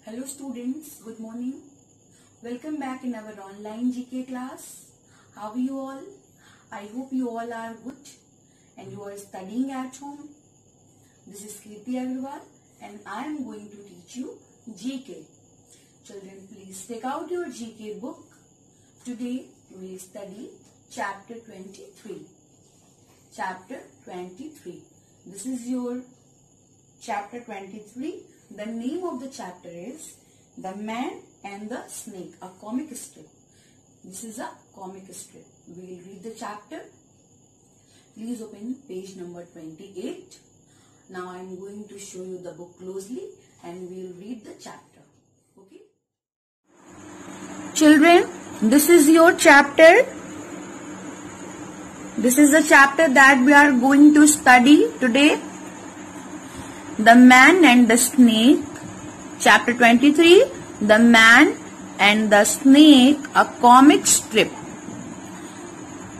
Hello students, good morning. Welcome back in our online GK class. How are you all? I hope you all are good and you are studying at home. This is Kirti Agarwal and I am going to teach you GK. Children, please take out your GK book. Today we will study chapter 23. Chapter 23. This is your chapter 23. The name of the chapter is The Man and the Snake, a comic strip. This is a comic strip. We will read the chapter. Please open page number 28. Now I am going to show you the book closely and we will read the chapter. Okay? Children, this is your chapter. This is the chapter that we are going to study today. The Man and the Snake, chapter 23, The Man and the Snake, a comic strip.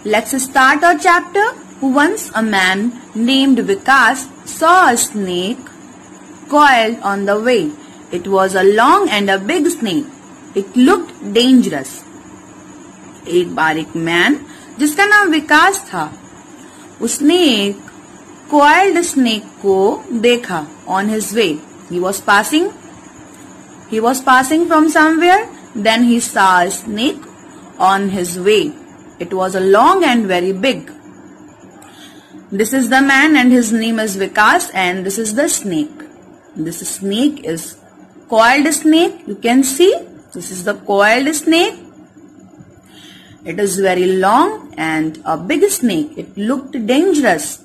Let's start our chapter. Once a man named Vikas saw a snake coiled on the way. It was a long and a big snake. It looked dangerous. एक बार एक man जिसका नाम विकास था, उसने एक coiled snake को देखा on his way. He was passing from somewhere. Then he saw a snake on his way. It was a long and very big. This is the man and his name is Vikas and this is the snake. This snake is coiled snake. You can see this is the coiled snake. It is very long and a big snake. It looked dangerous.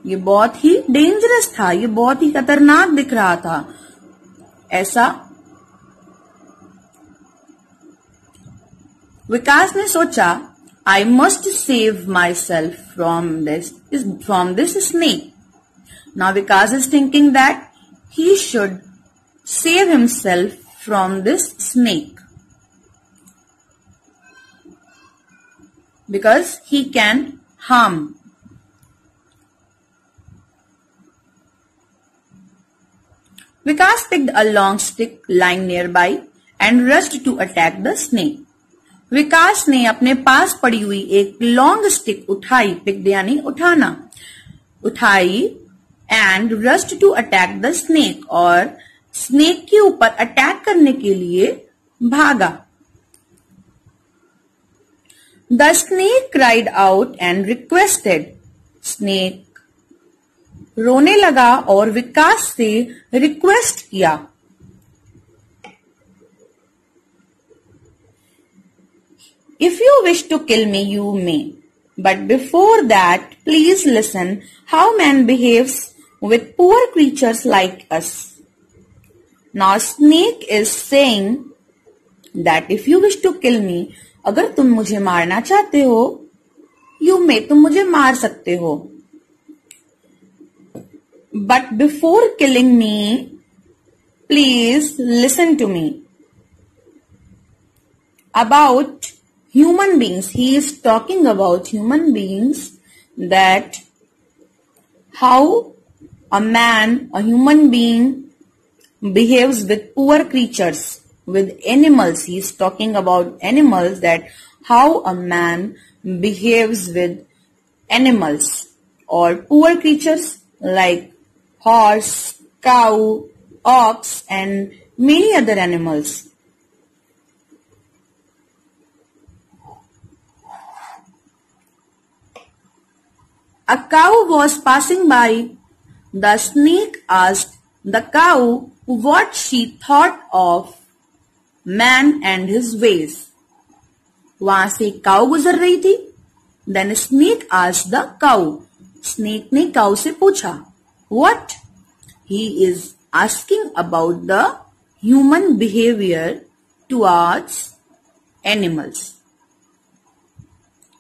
ये बहुत ही dangerous था, ये बहुत ही खतरनाक दिख रहा था. ऐसा विकास ने सोचा, I must save myself from this snake. Now Vikas is thinking that he should save himself from this snake because he can harm. Vikas picked a long stick lying nearby and rushed to attack the snake. विकास ने अपने पास पड़ी हुई एक long stick उठाई, picked यानी उठाना, उठाई and rushed to attack the snake और स्नेक के ऊपर अटैक करने के लिए भागा. The snake cried out and requested. Snake रोने लगा और विकास से रिक्वेस्ट किया. If you wish to kill me, you may. But before that, please listen how man behaves with poor creatures like us. Now snake is saying that if you wish to kill me, अगर तुम मुझे मारना चाहते हो, you may, तुम मुझे मार सकते हो. But before killing me, please listen to me. About human beings, he is talking about human beings, that how a human being behaves with poor creatures, with animals. He is talking about animals, that how a man behaves with animals or poor creatures like horse, cow, ox and many other animals. A cow was passing by. The snake asked the cow what she thought of man and his ways. वहां से काऊ गुजर रही थी. Then snake asked the cow. Snake ने काऊ से पूछा, what? He is asking about the human behavior towards animals.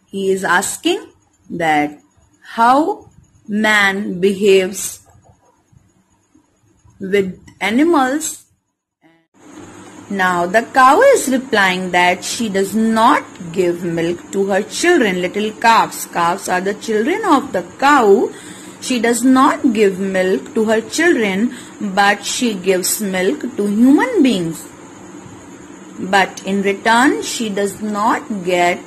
He is asking that how man behaves with animals. Now the cow is replying that she does not give milk to her children, little calves. Calves are the children of the cow. She does not give milk to her children, but she gives milk to human beings. But in return, she does not get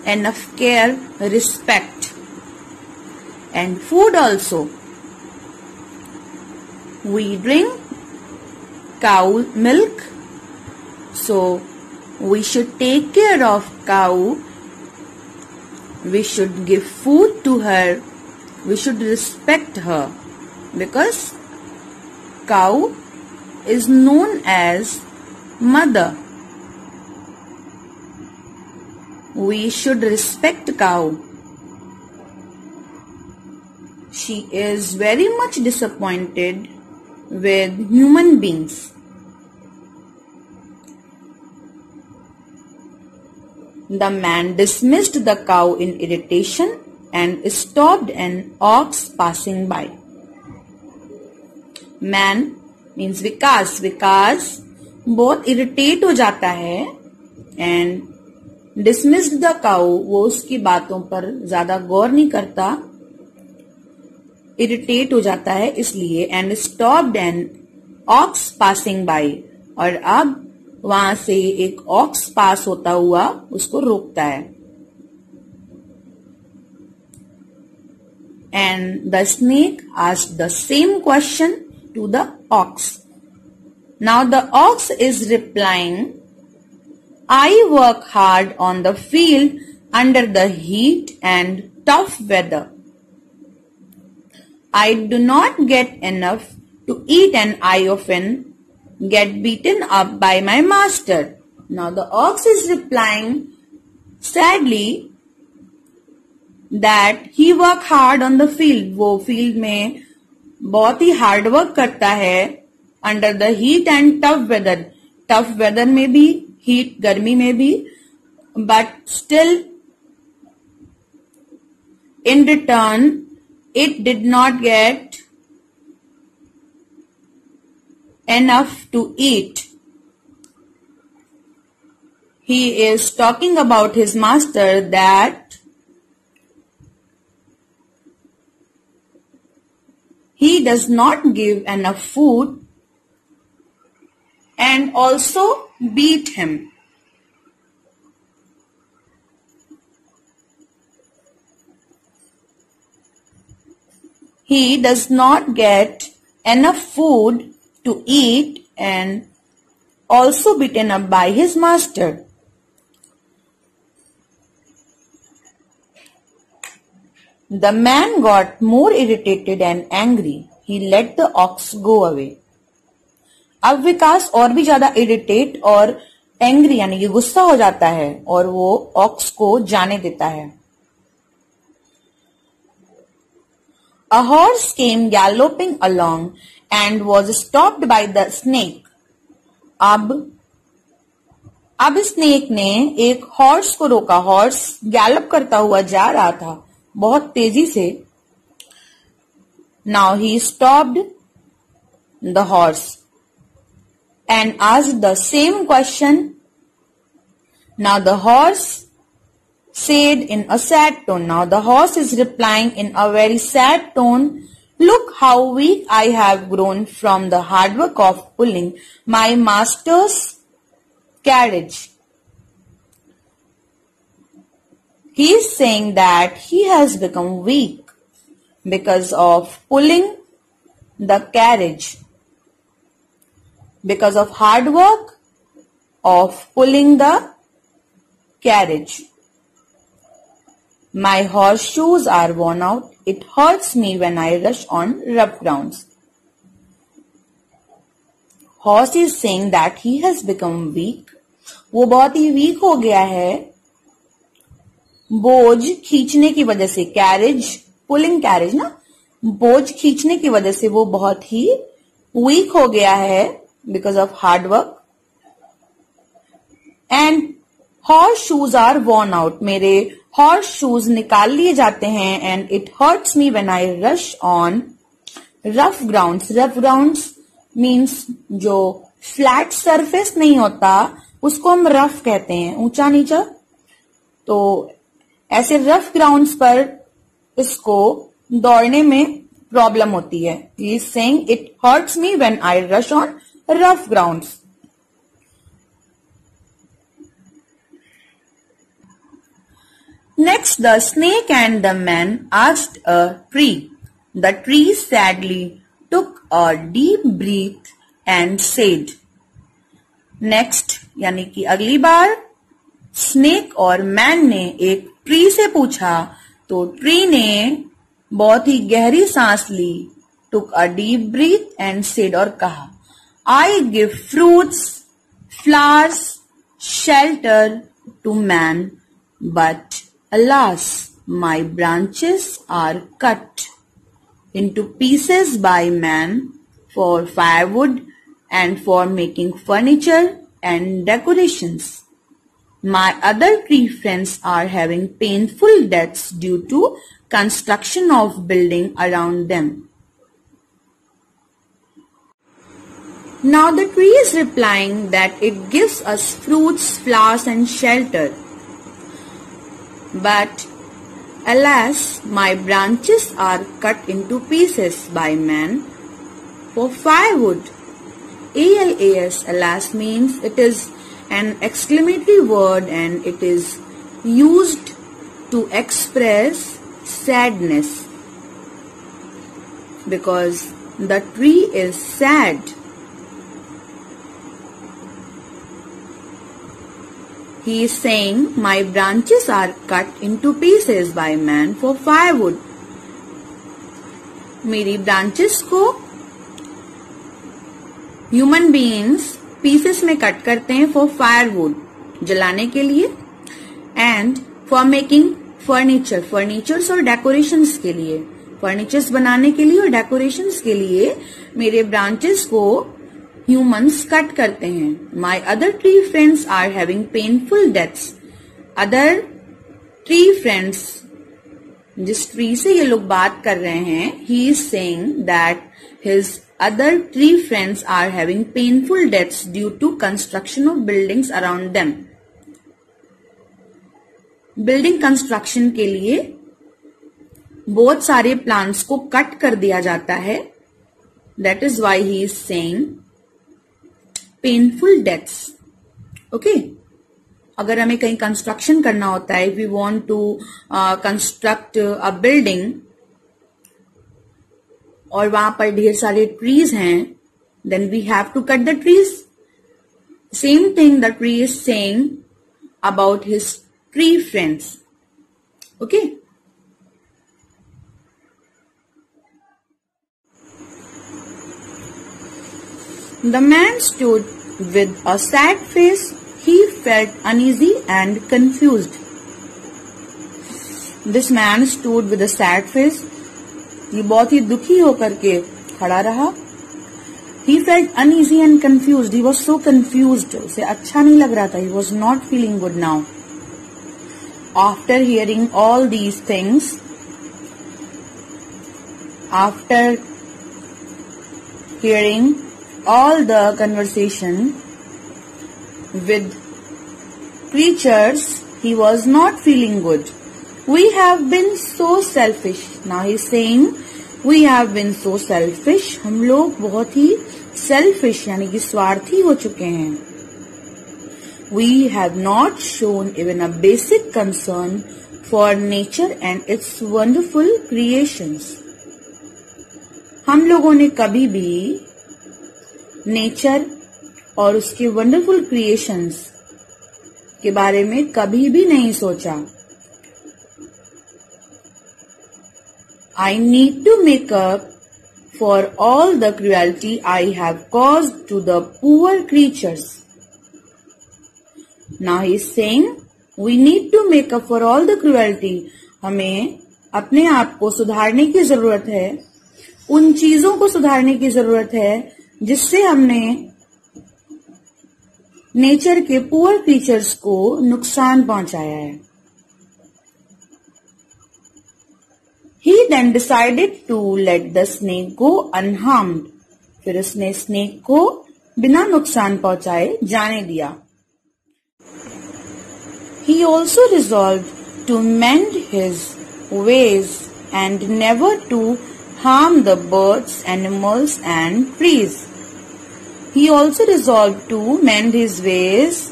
enough care, respect, and food also. We drink cow milk, so we should take care of cow. We should give food to her. We should respect her, because cow is known as mother. We should respect cow. She is very much disappointed with human beings. The man dismissed the cow in irritation and stopped an ox passing by. Man means Vikas. Vikas बहुत irritate हो जाता है and dismissed the cow. वो उसकी बातों पर ज्यादा गौर नहीं करता, irritate हो जाता है इसलिए, and stopped an ox passing by. और अब वहां से एक ऑक्स पास होता हुआ उसको रोकता है. And the snake asked the same question to the ox. Now the ox is replying, I work hard on the field under the heat and tough weather. I do not get enough to eat and I often get beaten up by my master. Now the ox is replying sadly that he work hard on the field. वो field में बहुत ही hard work करता है under the heat and tough weather. Tough weather में भी, heat गर्मी में भी, but still in return it did not get enough to eat. He is talking about his master that he does not give enough food and also beat him. He does not get enough food to eat and also beaten up by his master. The man got more irritated and angry. He let the ox go away. अब विकास और भी ज्यादा irritate और angry यानी कि गुस्सा हो जाता है और वो ऑक्स को जाने देता है. A horse came galloping along and was stopped by the snake. अब स्नेक ने एक हॉर्स को रोका. हॉर्स गैलप करता हुआ जा रहा था बहुत तेजी से. Now he stopped the horse and asked the same question. Now the horse said in a sad tone. Now the horse is replying in a very sad tone. Look how weak I have grown from the hard work of pulling my master's carriage. He is saying that he has become weak because of pulling the carriage, because of hard work of pulling the carriage. My horseshoes are worn out. It hurts me when I rush on rough grounds. Horse is saying that he has become weak. वो बहुत ही week हो गया है बोझ खींचने की वजह से. कैरेज, पुलिंग कैरेज ना, बोझ खींचने की वजह से वो बहुत ही वीक हो गया है because of hard work. And horseshoes are worn out. मेरे हॉर्स शूज निकाल लिए जाते हैं. And it hurts me when I rush on rough grounds. Rough grounds means जो फ्लैट सरफेस नहीं होता उसको हम रफ कहते हैं, ऊंचा नीचा. तो ऐसे रफ ग्राउंड्स पर इसको दौड़ने में प्रॉब्लम होती है. He is saying it hurts me when I rush on rough grounds. Next, the snake and the man asked a tree. The tree sadly took a deep breath and said. Next, यानी कि अगली बार snake और man ने एक tree से पूछा तो tree ने बहुत ही गहरी सांस ली. took a deep breath and said और कहा, I give fruits, flowers, shelter to man, but alas, my branches are cut into pieces by man for firewood and for making furniture and decorations. My other tree friends are having painful deaths due to construction of building around them. Now the tree is replying that it gives us fruits, flowers and shelter. But alas, my branches are cut into pieces by man for firewood. ALAS, alas means it is an exclamatory word and it is used to express sadness because the tree is sad. He is saying, my branches are cut into pieces by man for firewood. मेरी branches को human beings pieces में cut करते हैं for firewood, जलाने के लिए, and for making furniture, furnitures और decorations के लिए, furnitures बनाने के लिए और decorations के लिए मेरे branches को humans कट करते हैं. My other tree friends are having painful deaths. Other tree friends, जिस tree से ये लोग बात कर रहे हैं, he is saying that his other tree friends are having painful deaths due to construction of buildings around them. Building construction के लिए बहुत सारे plants को कट कर दिया जाता है. That is why he is saying painful deaths. Okay? अगर हमें कहीं कंस्ट्रक्शन करना होता है, if we want to construct a building और वहां पर ढेर सारे ट्रीज हैं, then we have to cut the trees. Same thing the tree is saying about his tree friends. Okay? The man stood with a sad face. He felt uneasy and confused. This man stood with a sad face. ये बहुत ही दुखी होकर के खड़ा रहा. He felt uneasy and confused. He was so confused. उसे अच्छा नहीं लग रहा था. He was not feeling good now. After hearing all these things, after hearing all the conversation with creatures, he was not feeling good. We have been so selfish. Now he is saying, we have been so selfish. हम लोग बहुत ही selfish यानी कि स्वार्थी हो चुके हैं. We have not shown even a basic concern for nature and its wonderful creations. हम लोगों ने कभी भी नेचर और उसके वंडरफुल क्रिएशंस के बारे में कभी भी नहीं सोचा. I need to make up for all the cruelty I have caused to the poor creatures. Now he is saying, we need to make up for all the cruelty. हमें अपने आप को सुधारने की जरूरत है, उन चीजों को सुधारने की जरूरत है जिससे हमने नेचर के पुअर क्रीचर्स को नुकसान पहुंचाया है. He then decided to let the snake go unharmed. फिर उसने स्नेक को बिना नुकसान पहुंचाए जाने दिया. He also resolved to mend his ways and never to harm the birds, animals and trees. He also resolved to mend his ways.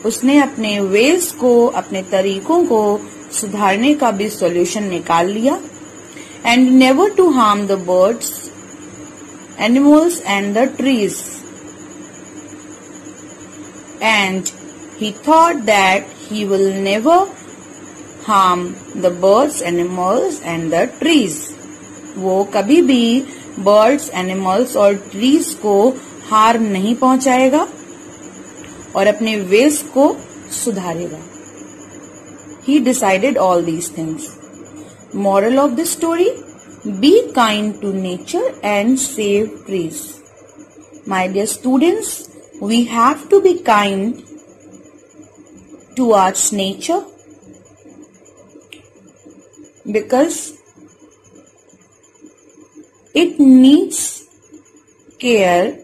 उसने अपने ways को, अपने तरीकों को सुधारने का भी solution निकाल लिया. And never to harm the birds, animals and the trees. And he thought that he will never harm the birds, animals and the trees. वो कभी भी birds, animals और trees को हार्म नहीं पहुंचाएगा और अपने ways को सुधारेगा. He decided all these things. Moral of the story: be kind to nature and save trees. My dear students, we have to be kind towards nature because it needs care.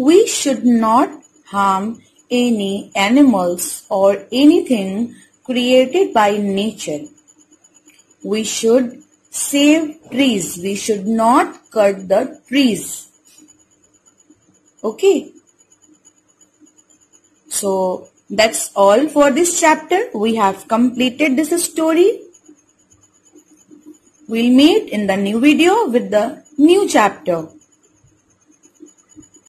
We should not harm any animals or anything created by nature. We should save trees. We should not cut the trees. Okay. So that's all for this chapter. We have completed this story. We'll meet in the new video with the new chapter.